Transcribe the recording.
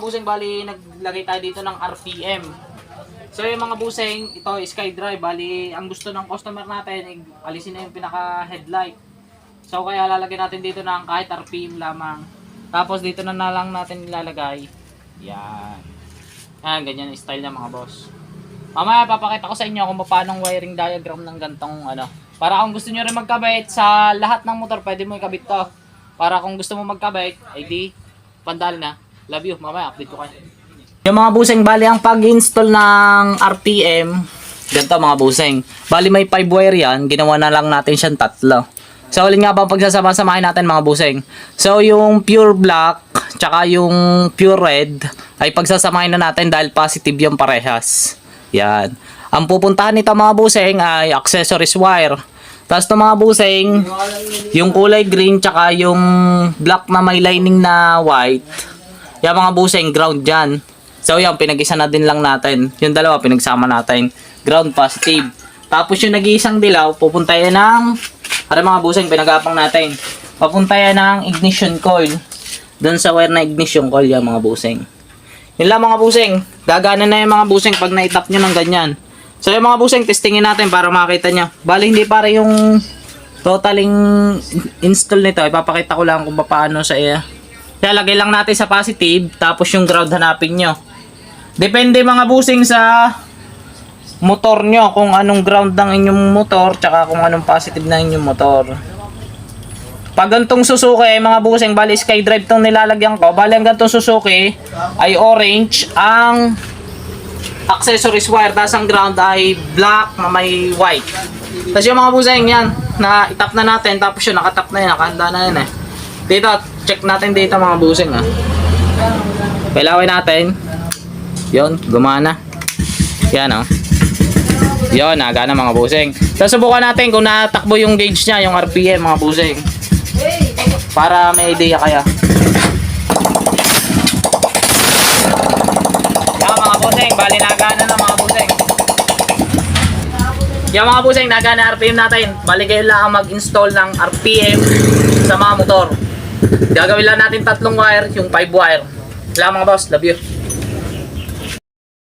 Busing, bali naglagay tayo dito ng RPM. So yung mga busing, ito SkyDrive, bali ang gusto ng customer natin, alisin na yung pinaka headlight. So kaya lalagyan natin dito ng kahit RPM lamang. Tapos dito na lang natin ilalagay. Yan. Yan, ganyan yung style niya mga boss. Mamaya papakita ko sa inyo kung paano wiring diagram ng gantong ano. Para kung gusto niyo rin magkabit sa lahat ng motor, pwede mo ikabit to. Para kung gusto mo magkabit, ay di pandal na. Love you. Mamaya update ko kayo. Yung mga busing, bali ang pag-install ng RPM, ganito mga busing. Bali may 5 wire yan, ginawa na lang natin siyang 3. So alin nga ba ang pagsasama-samahin natin mga busing? So yung pure black, tsaka yung pure red, ay pagsasamahin na natin dahil positive yung parehas. Yan. Ang pupuntahan nito mga busing ay accessories wire. Tapos ito mga busing, yung kulay green tsaka yung black na may lining na white. Yan mga busing, ground dyan. So yan, pinag-isa na din lang natin. Yung dalawa, pinagsama natin. Ground positive. Tapos yung nag-iisang dilaw, pupunta yan ng, para mga busing, pinagapang natin. Papunta yan ng ignition coil. Doon sa wire na ignition coil yan mga busing. Yun lang mga busing. Gagana na yung mga busing pag na-tap nyo ng ganyan. So yung mga busing, testingin natin para makita nyo. Bali hindi para yung totaling install nito. Ipapakita ko lang kung paano sa iya. Kaya lagay lang natin sa positive, tapos yung ground hanapin nyo. Depende mga busing sa motor nyo kung anong ground ng inyong motor, tsaka kung anong positive na inyong motor. Pag gantong Suzuki ay mga busing, bali SkyDrive tong nilalagyan ko. Bali ang gantong Suzuki ay orange ang accessories wire, tapos ang ground ay black na may white. Tapos yung mga busing yan, na itap na natin, tapos yun nakatap na yun, nakahanda na yun eh. Dito, check natin dito mga busing ha. Pilawin natin. Yon, gumana. Yan oh. Yon, nagana mga busing. So subukan natin kung natakbo yung gauge niya, yung RPM mga busing. Para may idea kaya. Yan mga busing, bali nagana na mga busing. Yan mga busing, nagana RPM natin. Bali kayo lang mag-install ng RPM sa mga motor. Gagawin lang natin 3 wire, yung 5 wire. Wala mga boss, love you.